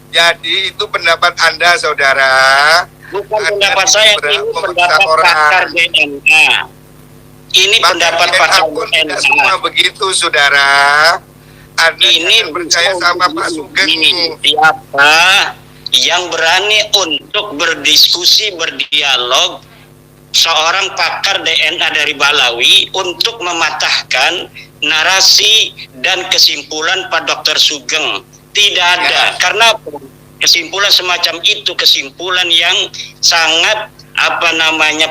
Jadi itu pendapat Anda, saudara. Bukan pendapat saya, ini pendapat pakar DNA. Ini pendapat pakar DNA. Semua begitu, saudara. Anda ini percaya sama Pak Sugeng. Siapa yang berani untuk berdiskusi, berdialog, seorang pakar DNA dari Ba'alawi untuk mematahkan narasi dan kesimpulan Pak Dr. Sugeng? Tidak ada. Karena kesimpulan semacam itu kesimpulan yang sangat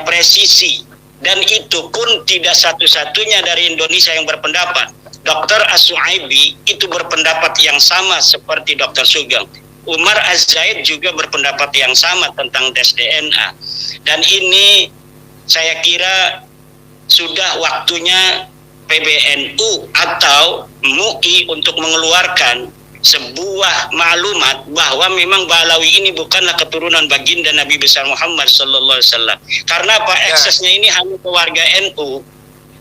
presisi, dan itu pun tidak satu-satunya dari Indonesia yang berpendapat. Dr. As-Suhaibi itu berpendapat yang sama seperti Dr. Sugeng. Umar Az-Zaid juga berpendapat yang sama tentang tes DNA. Dan ini saya kira sudah waktunya PBNU atau MUI untuk mengeluarkan sebuah maklumat bahwa memang Ba'alawi ini bukanlah keturunan baginda Nabi besar Muhammad sallallahu alaihi wasallam. Karena apa? Aksesnya ini hanya ke warga NU.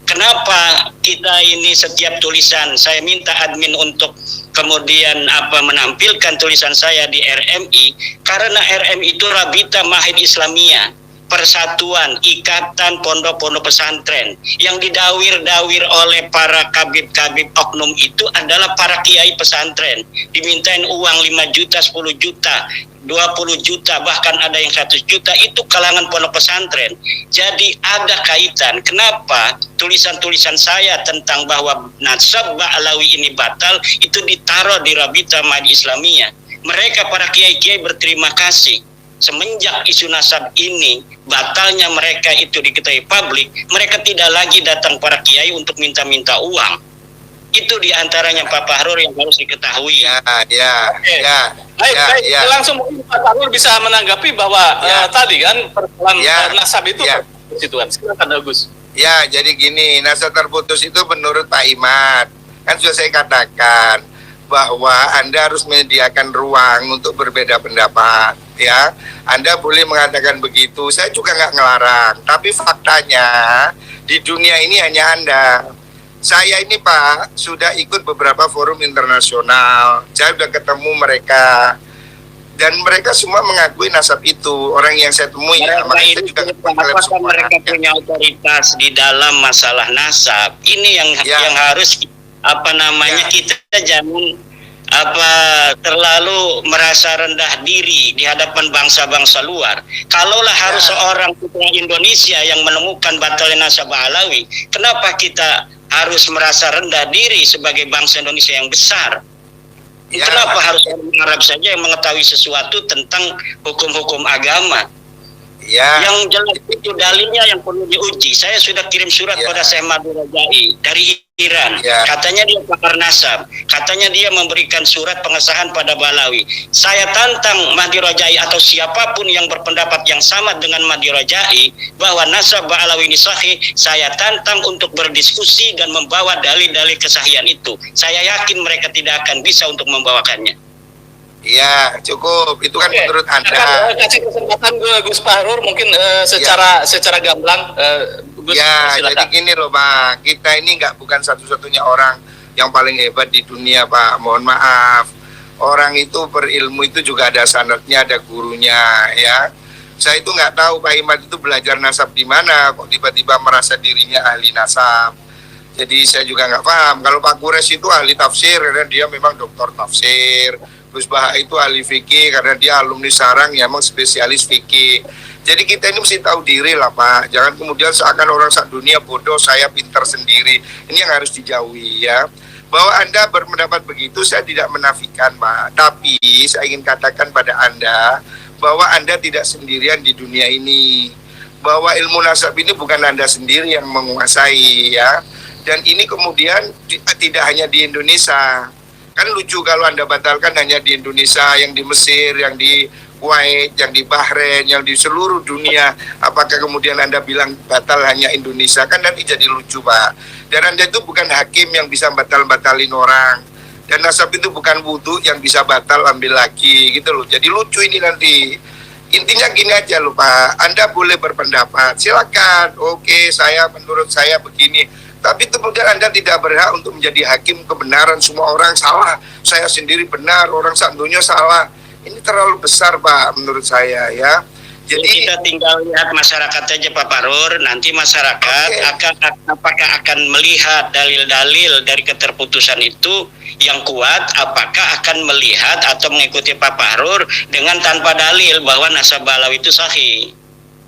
Kenapa kita ini setiap tulisan saya minta admin untuk kemudian menampilkan tulisan saya di RMI, karena RMI itu Rabita Mahid Islamiyah, persatuan ikatan pondok-pondok pesantren yang didawir-dawir oleh para kabib-kabib oknum itu adalah para kiai pesantren, dimintain uang 5 juta, 10 juta, 20 juta, bahkan ada yang 100 juta, itu kalangan pondok pesantren. Jadi ada kaitan. Kenapa tulisan-tulisan saya tentang bahwa nasab Ba'alawi ini batal itu ditaruh di Rabita Mahid Islamiyah? Mereka para kiai-kiai berterima kasih. Semenjak isu nasab ini batalnya mereka itu diketahui publik, mereka tidak lagi datang para kiai untuk minta-minta uang. Itu diantaranya Pak Bahrul yang harus diketahui. Ya. Baik, Ya, baik. ya. Langsung mungkin Pak Farul bisa menanggapi bahwa tadi kan persoalan nasab itu itu kan. Silakan Agus. Ya, jadi gini, nasab terputus itu menurut Pak Imad, kan sudah saya katakan bahwa Anda harus menyediakan ruang untuk berbeda pendapat, ya. Anda boleh mengatakan begitu, saya juga nggak ngelarang. Tapi faktanya di dunia ini hanya Anda. Saya ini Pak sudah ikut beberapa forum internasional, saya sudah ketemu mereka. Dan mereka semua mengakui nasab itu. Orang yang saya temui Mereka ini apakah mereka punya otoritas di dalam masalah nasab? Ini yang harus kita jangan terlalu merasa rendah diri di hadapan bangsa-bangsa luar. Kalaulah harus seorang putra Indonesia yang menemukan batalnya nasab Alawi, kenapa kita harus merasa rendah diri sebagai bangsa Indonesia yang besar? Kenapa harus orang Arab saja yang mengetahui sesuatu tentang hukum-hukum agama? Yang jelas itu dalilnya yang perlu diuji. Saya sudah kirim surat pada Syekh Mahdi Rajai dari Iran. Katanya dia pakar nasab. Katanya dia memberikan surat pengesahan pada Balawi. Saya tantang Mahdi Rajai atau siapapun yang berpendapat yang sama dengan Mahdi Rajai bahwa nasab Balawi ini sahih. Saya tantang untuk berdiskusi dan membawa dalil-dalil kesahihan itu. Saya yakin mereka tidak akan bisa untuk membawakannya. Iya, cukup. Itu kan menurut Anda. Kasih kesempatan Gus Fahrur mungkin secara gamblang. Gus, silakan. Jadi gini loh Pak, kita ini bukan satu-satunya orang yang paling hebat di dunia Pak. Mohon maaf. Orang itu berilmu itu juga ada sanadnya, ada gurunya, ya. Saya itu nggak tahu Pak Imad itu belajar nasab di mana, kok tiba-tiba merasa dirinya ahli nasab. Jadi saya juga nggak paham. Kalau Pak Kures itu ahli tafsir, karena dia memang doktor tafsir. Gus Baha itu ahli fikih karena dia alumni Sarang yang memang spesialis fikih. Jadi kita ini mesti tahu diri lah Pak. Jangan kemudian seakan orang sak dunia bodoh, saya pintar sendiri. Ini yang harus dijauhi ya. Bahwa Anda berpendapat begitu saya tidak menafikan Pak. Tapi saya ingin katakan pada Anda bahwa Anda tidak sendirian di dunia ini. Bahwa ilmu nasab ini bukan Anda sendiri yang menguasai ya. Dan ini kemudian tidak hanya di Indonesia. Kan lucu kalau Anda batalkan hanya di Indonesia, yang di Mesir, yang di Kuwait, yang di Bahrain, yang di seluruh dunia. Apakah kemudian Anda bilang batal hanya Indonesia? Kan nanti jadi lucu Pak. Dan Anda itu bukan hakim yang bisa batalin orang. Dan nasab itu bukan wudhu yang bisa batal ambil lagi gitu loh. Jadi lucu ini nanti. Intinya gini aja loh Pak, Anda boleh berpendapat, silakan. Oke, menurut saya begini. Tapi kemudian Anda tidak berhak untuk menjadi hakim kebenaran, semua orang salah, saya sendiri benar, orang sandunya salah. Ini terlalu besar Pak menurut saya ya. Jadi kita tinggal lihat masyarakat aja Pak Farur, nanti masyarakat apakah akan melihat dalil-dalil dari keterputusan itu yang kuat, apakah akan melihat atau mengikuti Pak Farur dengan tanpa dalil bahwa nasab Balawi itu sahih.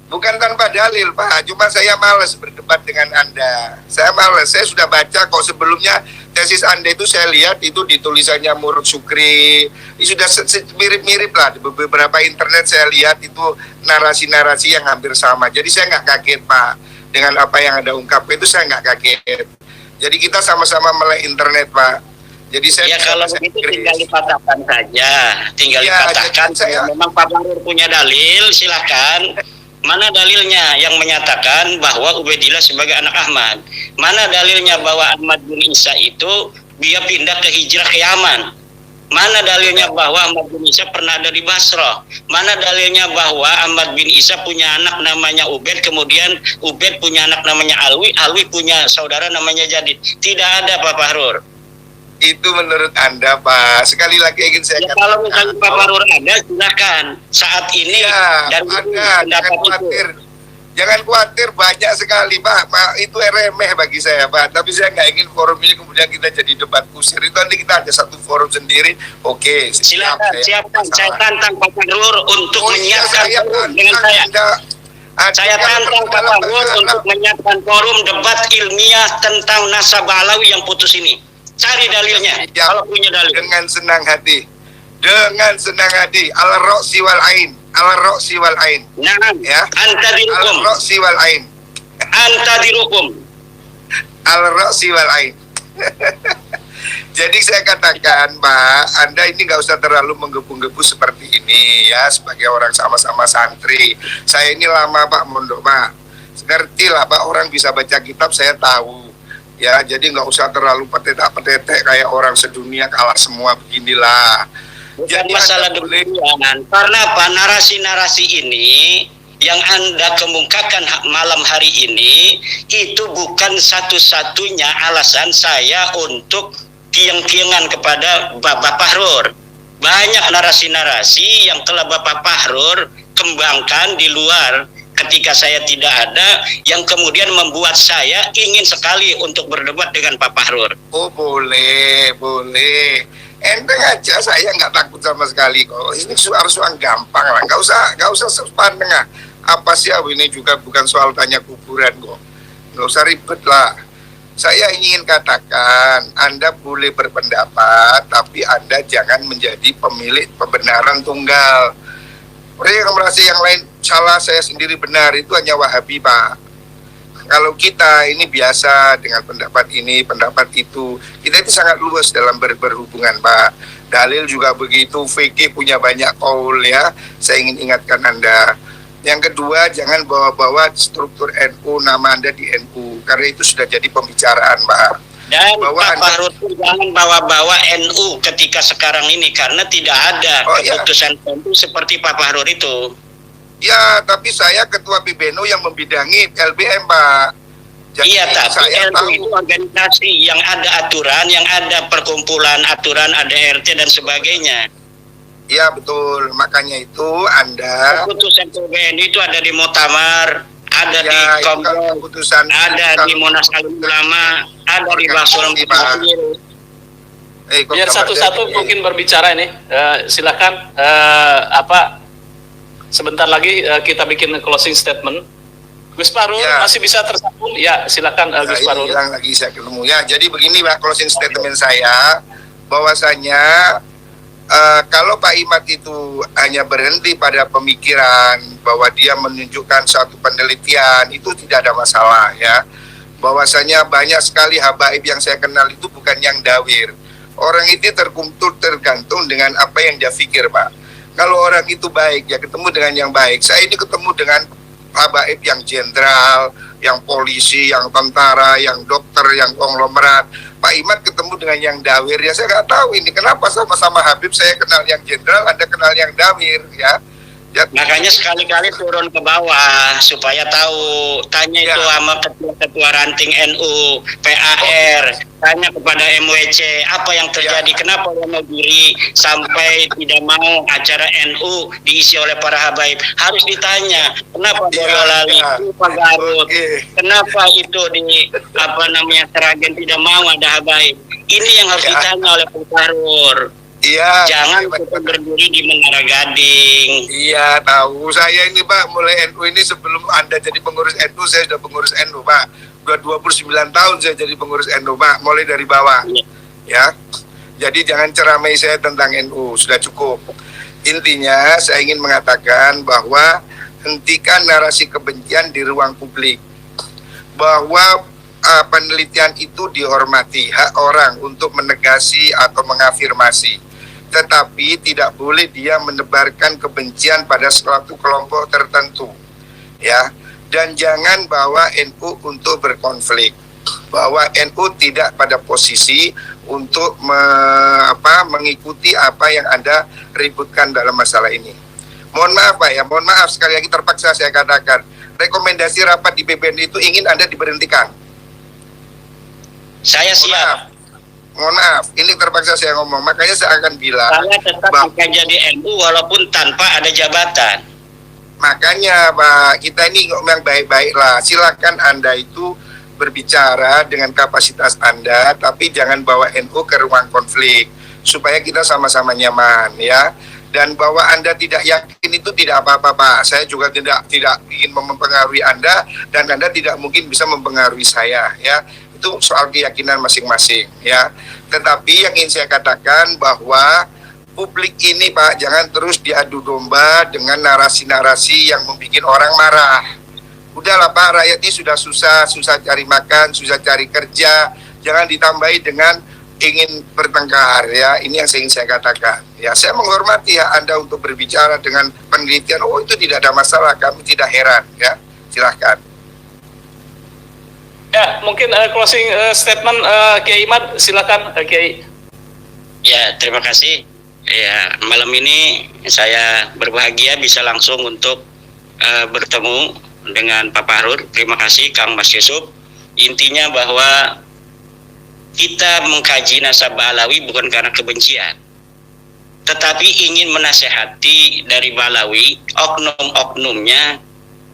Bukan tanpa dalil Pak, cuma saya malas berdebat dengan Anda. Saya malas, saya sudah baca kok sebelumnya tesis Anda itu saya lihat itu di tulisannya Murud Sukri. Ini sudah mirip-mirip lah, di beberapa internet saya lihat itu narasi-narasi yang hampir sama. Jadi saya nggak kaget Pak, dengan apa yang Anda ungkap itu saya nggak kaget. Jadi kita sama-sama melek internet Pak. Jadi saya kalau begitu tinggal dipatahkan saja, dipatahkan. Memang Pak Farur punya dalil, silakan. Mana dalilnya yang menyatakan bahwa Ubaidillah sebagai anak Ahmad? Mana dalilnya bahwa Ahmad bin Isa itu dia pindah ke hijrah ke Yaman? Mana dalilnya bahwa Ahmad bin Isa pernah ada di Basrah? Mana dalilnya bahwa Ahmad bin Isa punya anak namanya Ubaid, kemudian Ubaid punya anak namanya Alwi, Alwi punya saudara namanya Jadid? Tidak ada Pak Farur. Itu menurut Anda Pak. Sekali lagi ingin saya katakan. Kalau misalnya Pak Farur ada, silakan. Saat ini dan jangan khawatir. Jangan khawatir, banyak sekali Pak. Itu remeh bagi saya Pak. Tapi saya nggak ingin forum ini kemudian kita jadi debat kusir. Itu nanti kita ada satu forum sendiri. Oke, silakan. Saya tantang Pak Farur untuk menyiapkan forum dengan saya. Saya tantang Pak Farur untuk menyiapkan forum debat ilmiah tentang nasab Alawi yang putus ini. Cari dalilnya, kalau punya dalil. Dengan senang hati. Al-Roksi wal Ain. Al-Roksi wal Ain. Nah, ya. Anta dihukum. Al-Roksi wal Ain. Anta dihukum. Al-Roksi wal Ain. Jadi saya katakan, Pak, Anda ini nggak usah terlalu menggebu-gebu seperti ini ya, sebagai orang sama-sama santri. Saya ini lama Pak mondok Pak, ngerti lah Pak, orang bisa baca kitab saya tahu. Ya, jadi nggak usah terlalu petetek-petetek kayak orang sedunia kalah semua beginilah. Bukan Jadi masalah demikian, karena apa, narasi-narasi ini yang Anda kemukakan malam hari ini itu bukan satu-satunya alasan saya untuk kieng-kiengan kepada Bapak Fahrur. Banyak narasi-narasi yang telah Bapak Fahrur kembangkan di luar ketika saya tidak ada, yang kemudian membuat saya ingin sekali untuk berdebat dengan Pak Fahrur. Oh boleh, boleh. Enteng aja, saya nggak takut sama sekali kok. Ini soal gampang lah, nggak usah sepan tengah. Apa sih ini juga bukan soal tanya kuburan kok. Nggak usah ribet lah. Saya ingin katakan, Anda boleh berpendapat, tapi Anda jangan menjadi pemilik kebenaran tunggal. Mereka yang merasa yang lain salah, saya sendiri benar, itu hanya Wahabi, Pak. Kalau kita ini biasa dengan pendapat ini, pendapat itu, kita itu sangat luas dalam berhubungan, Pak. Dalil juga begitu, fikih punya banyak kaul ya. Saya ingin ingatkan Anda. Yang kedua, jangan bawa-bawa struktur NU, nama Anda di NU, karena itu sudah jadi pembicaraan, Pak. Dan Pak Fahrur jangan bawa-bawa NU ketika sekarang ini, karena tidak ada keputusan NU seperti Pak Fahrur itu. Ya, tapi saya ketua PBNU yang membidangi LBM, Pak. Jadi iya, tapi saya NU itu organisasi yang ada aturan, yang ada perkumpulan aturan, ada RT dan sebagainya. Iya betul, makanya itu Anda keputusan PBNU itu ada di Muktamar, ada di Kompleks, ada di Monas Alim Ulama, ada di Basur. Biar satu-satu mungkin berbicara ini. Silakan sebentar lagi kita bikin closing statement. Gus Fahrur masih bisa tersambung? Ya, silakan Gus Fahrur. Hilang lagi saya ketemu. Ya, jadi begini Pak, closing statement saya bahwasanya kalau Pak Imad itu hanya berhenti pada pemikiran bahwa dia menunjukkan suatu penelitian, itu tidak ada masalah ya. Bahwasanya banyak sekali habaib yang saya kenal itu bukan yang dawir. Orang itu tergantung dengan apa yang dia pikir, Pak. Kalau orang itu baik, ya ketemu dengan yang baik. Saya ini ketemu dengan habaib yang jenderal, yang polisi, yang tentara, yang dokter, yang konglomerat. Pak Imad ketemu dengan yang dawir, ya saya nggak tahu ini kenapa sama-sama Habib saya kenal yang jenderal, Anda kenal yang dawir, ya. Makanya sekali-kali turun ke bawah supaya tahu, tanya itu sama ketua ranting NU, PAR, tanya kepada MWC apa yang terjadi, kenapa Wonogiri sampai tidak mau acara NU diisi oleh para habaib. Harus ditanya kenapa Boyolali, Pak Garut, kenapa itu di Seragen tidak mau ada habaib. Ini yang harus ditanya oleh Pak Fahrur. Iya. Jangan kita berdiri di Menara Gading. Iya, tahu. Saya ini Pak, mulai NU ini sebelum Anda jadi pengurus NU, saya sudah pengurus NU, Pak. Sudah 29 tahun saya jadi pengurus NU, Pak. Mulai dari bawah. Ya. Jadi jangan ceramai saya tentang NU, sudah cukup. Intinya saya ingin mengatakan bahwa hentikan narasi kebencian di ruang publik. Bahwa penelitian itu dihormati, hak orang untuk menegasi atau mengafirmasi. Tetapi tidak boleh dia menebarkan kebencian pada suatu kelompok tertentu, ya. Dan jangan bawa NU untuk berkonflik. Bahwa NU tidak pada posisi untuk mengikuti apa yang Anda ributkan dalam masalah ini. Mohon maaf Pak ya, mohon maaf sekali lagi terpaksa saya katakan. Rekomendasi rapat di PBNU itu ingin Anda diberhentikan. Saya siap. Mohon maaf, ini terpaksa saya ngomong. Makanya saya akan bilang saya tetap akan jadi NU walaupun tanpa ada jabatan. Makanya Pak, kita ini ngomong baik-baik lah. Silakan Anda itu berbicara dengan kapasitas Anda, tapi jangan bawa NU ke ruang konflik supaya kita sama-sama nyaman ya. Dan bahwa Anda tidak yakin itu tidak apa-apa Pak. Saya juga tidak ingin mempengaruhi Anda, dan Anda tidak mungkin bisa mempengaruhi saya ya. Itu soal keyakinan masing-masing ya. Tetapi yang ingin saya katakan bahwa publik ini Pak, jangan terus diadu domba dengan narasi-narasi yang membuat orang marah. Udahlah Pak, rakyat ini sudah susah cari makan, susah cari kerja. Jangan ditambahi dengan ingin bertengkar, ya. Ini yang ingin saya katakan. Ya, saya menghormati hak Anda untuk berbicara dengan penelitian. Oh, itu tidak ada masalah, kami tidak heran, ya. Silahkan. Ya, mungkin closing statement Kiai Imad, silakan Kiai. Ya, terima kasih. Ya, malam ini saya berbahagia bisa langsung untuk bertemu dengan Pak Fahrur. Terima kasih Kang Mas Yusuf. Intinya bahwa kita mengkaji nasabah Alawi bukan karena kebencian, tetapi ingin menasehati dari Balawi oknum-oknumnya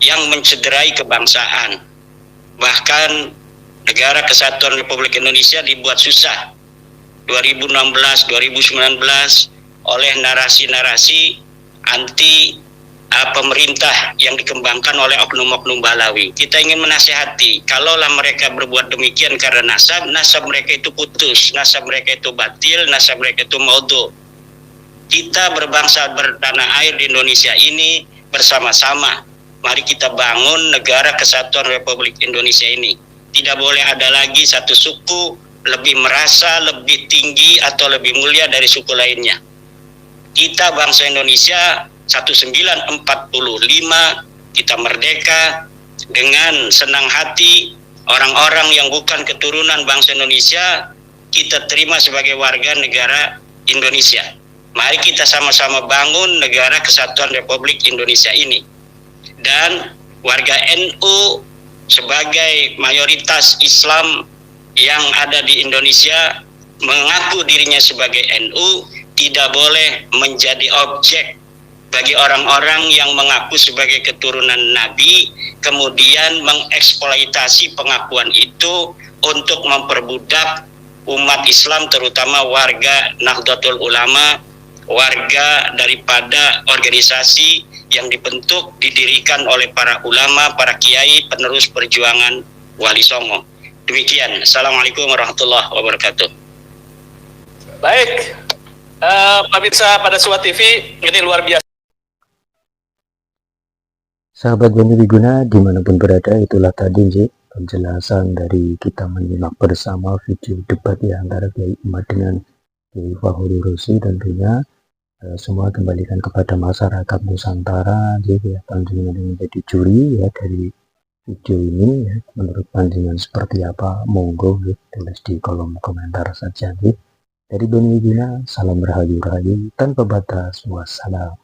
yang mencederai kebangsaan. Bahkan Negara Kesatuan Republik Indonesia dibuat susah 2016, 2019 oleh narasi-narasi anti pemerintah yang dikembangkan oleh oknum-oknum Balawi. Kita ingin menasehati, kalaulah mereka berbuat demikian karena nasab mereka itu putus, nasab mereka itu batil, nasab mereka itu maudhu. Kita berbangsa bertanah air di Indonesia ini bersama-sama. Mari kita bangun Negara Kesatuan Republik Indonesia ini. Tidak boleh ada lagi satu suku lebih merasa lebih tinggi atau lebih mulia dari suku lainnya. Kita bangsa Indonesia 1945, kita merdeka dengan senang hati. Orang-orang yang bukan keturunan bangsa Indonesia kita terima sebagai warga negara Indonesia. Mari kita sama-sama bangun Negara Kesatuan Republik Indonesia ini. Dan warga NU sebagai mayoritas Islam yang ada di Indonesia mengaku dirinya sebagai NU tidak boleh menjadi objek bagi orang-orang yang mengaku sebagai keturunan Nabi, kemudian mengeksploitasi pengakuan itu untuk memperbudak umat Islam, terutama warga Nahdlatul Ulama, warga daripada organisasi yang dibentuk, didirikan oleh para ulama, para kiai, penerus perjuangan Wali Songo. Demikian. Assalamualaikum warahmatullahi wabarakatuh. Baik, pemirsa pada Suara TV, ini luar biasa. Sahabat Bani Wiguna dimanapun berada, itulah tadi penjelasan dari kita menyimak bersama video debat ya antara Kiai Imad dengan Kiai Fahrur Razi. Tentunya semua kembalikan kepada masyarakat Nusantara, jadi ya, panjenengan yang menjadi juri ya dari video ini ya. Menurut panjenengan seperti apa, monggo ya, tulis di kolom komentar saja ya. Dari Bani Wiguna, salam rahayu tanpa batas, wassalam.